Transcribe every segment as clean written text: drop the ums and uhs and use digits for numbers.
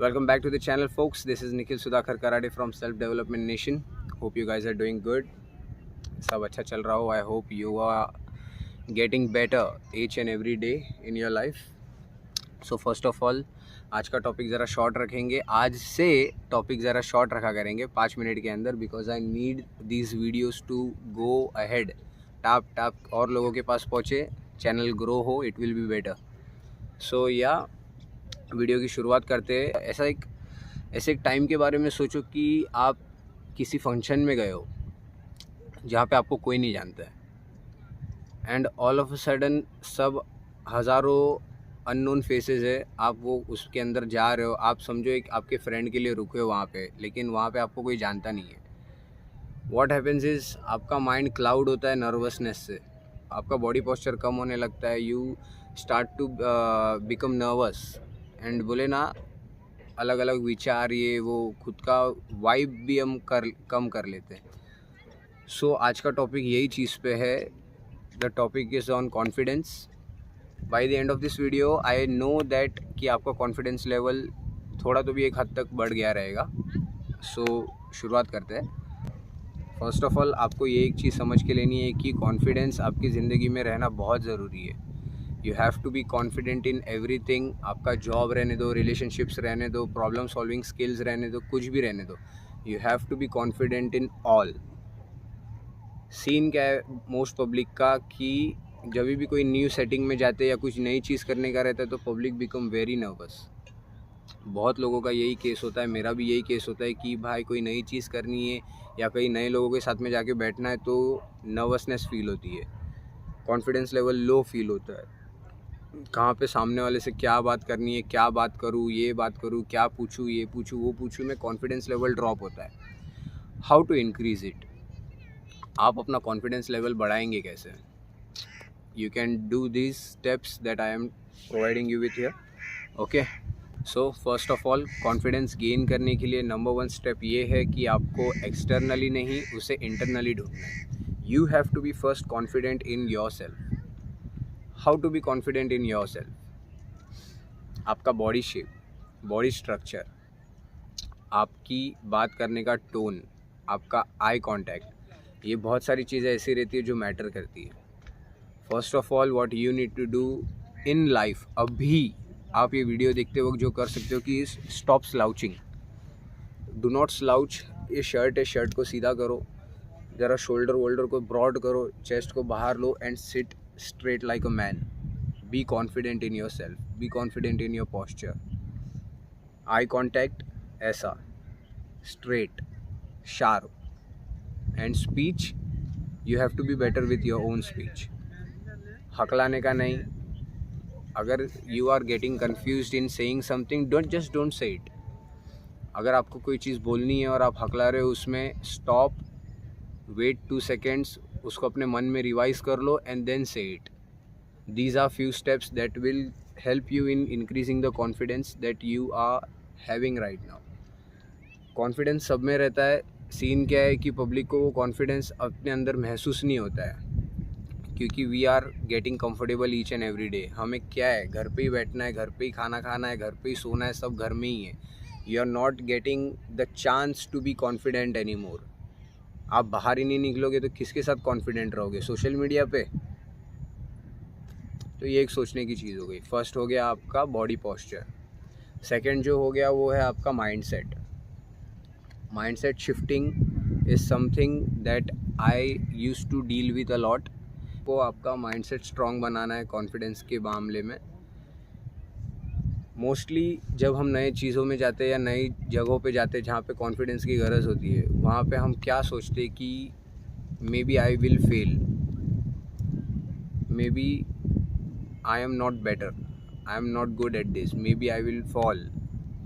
Welcome back to the channel, folks. This is Nikhil Sudhakar Karade from Self Development Nation. Hope you guys are doing good. सब अच्छा चल रहा हो. I hope you are getting better each and every day in your life. So first of all, आज का topic ज़रा short रखेंगे. आज से टॉपिक ज़रा शॉर्ट रखा करेंगे 5 मिनट के अंदर, because I need these videos to go ahead. टाप और लोगों के पास पहुँचे, चैनल ग्रो हो, it will be better. So या वीडियो की शुरुआत करते हैं. ऐसे एक टाइम के बारे में सोचो कि आप किसी फंक्शन में गए हो जहाँ पे आपको कोई नहीं जानता है, and all of a sudden सब हज़ारों अननोन फेसेस है. आप वो उसके अंदर जा रहे हो, आप समझो एक आपके फ्रेंड के लिए रुके हो वहाँ पे, लेकिन वहाँ पे आपको कोई जानता नहीं है. व्हाट हैपेंस इज़, आपका माइंड क्लाउड होता है नर्वसनेस से, आपका बॉडी पोस्चर कम होने लगता है. You start to become nervous, and बोले ना अलग अलग विचार, ये वो खुद का वाइब भी हम कम कर लेते हैं. सो आज का टॉपिक यही चीज़ पे है. The topic is on confidence. By the end of this video I know that कि आपका कॉन्फिडेंस लेवल थोड़ा तो भी एक हद तक बढ़ गया रहेगा. सो शुरुआत करते हैं. फर्स्ट ऑफ ऑल आपको ये एक चीज़ समझ के लेनी है कि कॉन्फिडेंस आपकी ज़िंदगी में रहना बहुत ज़रूरी है. You have to be confident in everything. आपका जॉब रहने दो, रिलेशनशिप्स रहने दो, प्रॉब्लम सॉल्विंग स्किल्स रहने दो, कुछ भी रहने दो. You have to be confident in all. Scene क्या है मोस्ट पब्लिक का कि जब भी कोई न्यू सेटिंग में जाते या कुछ नई चीज़ करने का रहता है तो पब्लिक बिकम वेरी नर्वस. बहुत लोगों का यही केस होता है, मेरा भी यही केस होता है कि भाई कोई नई चीज़ करनी है या कई नए लोगों के साथ में जाके बैठना है तो नर्वसनेस फील होती है, कॉन्फिडेंस लेवल लो फील होता है. कहाँ पे सामने वाले से क्या बात करनी है, क्या बात करूँ, ये बात करूँ, क्या पूछूँ, ये पूछूँ, वो पूछूँ, में कॉन्फिडेंस लेवल ड्रॉप होता है. How to increase it. आप अपना कॉन्फिडेंस लेवल बढ़ाएंगे कैसे? You can do this steps that I am providing you with here. Okay, so first of all confidence gain करने के लिए नंबर 1 स्टेप ये है कि आपको एक्सटर्नली नहीं, उसे इंटरनली ढूंढना है. You have to be first confident in yourself. How to be confident in yourself. आपका बॉडी शेप, बॉडी स्ट्रक्चर, आपकी बात करने का टोन, आपका आई कांटेक्ट, ये बहुत सारी चीज़ें ऐसी रहती है जो मैटर करती है. First of all what you need to do in life, अभी आप ये वीडियो देखते वक्त जो कर सकते हो कि stop slouching. Do not slouch. ये शर्ट है, शर्ट को सीधा करो, ज़रा शोल्डर वोल्डर को ब्रॉड करो, चेस्ट को बाहर लो and sit straight like a man. Be confident in yourself. Be confident in your posture. Eye contact ऐसा straight, sharp. And speech, you have to be better with your own speech. हकलाने का नहीं. अगर you are getting confused in saying something, don't say it. अगर आपको कोई चीज़ बोलनी है और आप हकला रहे हो उसमें, stop, wait 2 seconds, उसको अपने मन में रिवाइज कर लो and then say it. These are few steps that will help you in increasing the confidence that you are having right now. Confidence सब में रहता है. सीन क्या है कि पब्लिक को वो कॉन्फिडेंस अपने अंदर महसूस नहीं होता है, क्योंकि we are getting comfortable each and every day. हमें क्या है, घर पे ही बैठना है, घर पे ही खाना खाना है, घर पे ही सोना है, सब घर में ही है. You are not getting the chance to be confident anymore. आप बाहर ही नहीं निकलोगे तो किसके साथ कॉन्फिडेंट रहोगे? सोशल मीडिया पे. तो ये एक सोचने की चीज़ हो गई. फर्स्ट हो गया आपका बॉडी पोस्चर. सेकंड जो हो गया वो है आपका mindset. Mindset shifting is something that I used to deal with a lot. वो आपका माइंडसेट स्ट्रॉन्ग बनाना है कॉन्फिडेंस के मामले में. मोस्टली जब हम नए चीज़ों में जाते हैं या नई जगहों पे जाते हैं जहाँ पे कॉन्फिडेंस की ज़रूरत होती है, वहाँ पे हम क्या सोचते हैं कि maybe I will fail, maybe I am not better, I am not good at this, maybe I will fall,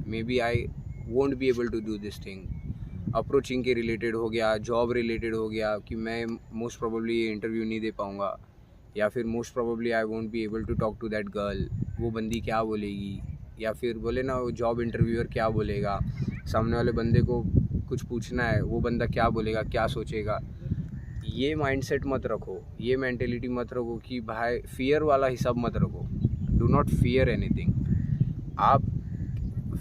maybe I won't be able to do this thing. Approaching के related हो गया, job related हो गया कि मैं most probably ये interview नहीं दे पाऊँगा, या फिर most probably I won't be able to talk to that girl, वो बंदी क्या बोलेगी, या फिर बोले ना वो जॉब इंटरव्यूअर क्या बोलेगा, सामने वाले बंदे को कुछ पूछना है, वो बंदा क्या बोलेगा, क्या सोचेगा. ये माइंडसेट मत रखो, ये मेंटेलिटी मत रखो कि भाई फियर वाला हिसाब मत रखो. Do not fear anything. आप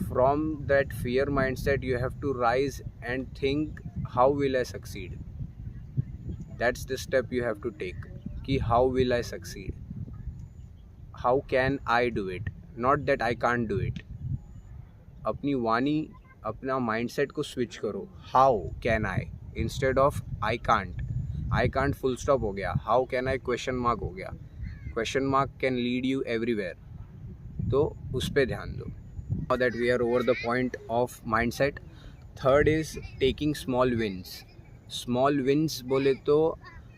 from that fear mindset you have to rise and think, how will I succeed? That's the step you have to take. Ki how will I succeed? How can I do it? Not that I can't do it. अपनी वाणी, अपना mindset को switch करो. How can I instead of I can't. I can't full stop हो गया. How can I question mark हो गया. Question mark can lead you everywhere. तो उस पर ध्यान दो. Now that we are over the point of mindset, third is taking small wins. Small wins बोले तो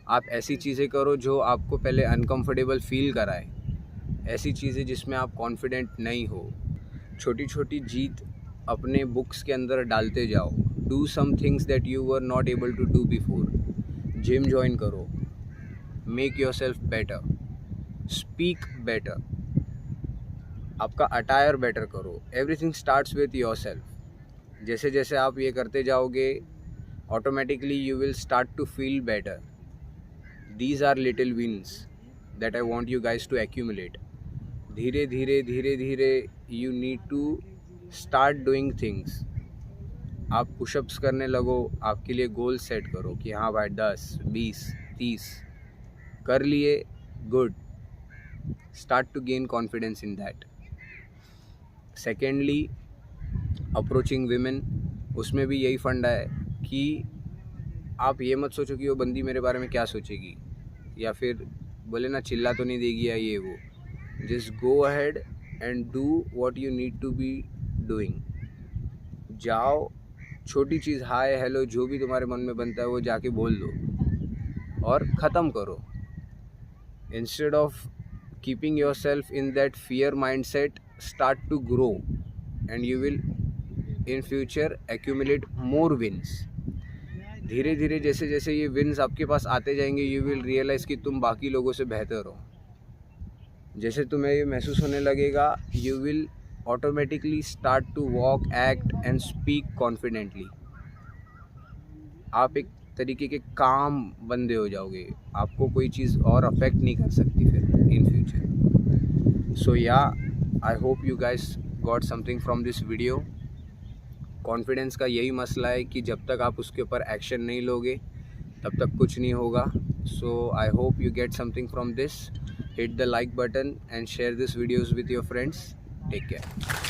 आप ऐसी चीज़ें करो जो आपको पहले अनकंफर्टेबल फील कराए. ऐसी चीज़ें जिसमें आप कॉन्फिडेंट नहीं हो. छोटी छोटी जीत अपने बुक्स के अंदर डालते जाओ. Do some things that you were not able to do before. Gym join करो. Make yourself better. Speak better. आपका अटायर बेटर करो. Everything starts with yourself. जैसे जैसे आप ये करते जाओगे automatically you will start to feel better. These are little wins that I want you guys to accumulate. धीरे धीरे धीरे धीरे you need to start doing things. आप पुशअप्स करने लगो. आपके लिए गोल सेट करो कि हाँ भाई 10, 20, 30 कर लिए. Good. Start to gain confidence in that. Secondly approaching women. उसमें भी यही फंडा है कि आप ये मत सोचो कि वो बंदी मेरे बारे में क्या सोचेगी, या फिर बोले ना चिल्ला तो नहीं देगी या ये वो. Just go ahead and do what you need to be doing. जाओ. छोटी चीज़ हाय हेलो जो भी तुम्हारे मन में बनता है वो जाके बोल दो और ख़त्म करो. Instead of keeping your self in that fear mindset, start to grow and you will in future accumulate more wins. धीरे धीरे जैसे जैसे ये विन्स आपके पास आते जाएंगे यू विल रियलाइज़ कि तुम बाकी लोगों से बेहतर हो. जैसे तुम्हें ये महसूस होने लगेगा you will automatically start to walk, act and speak confidently. आप एक तरीके के काम बंदे हो जाओगे. आपको कोई चीज़ और अफेक्ट नहीं कर सकती फिर इन फ्यूचर. सो या I hope you guys got something from this video. Confidence का यही मसला है कि जब तक आप उसके ऊपर एक्शन नहीं लोगे तब तक कुछ नहीं होगा. So I hope you get something from this. Hit the like button and share this videos with your friends. Take care.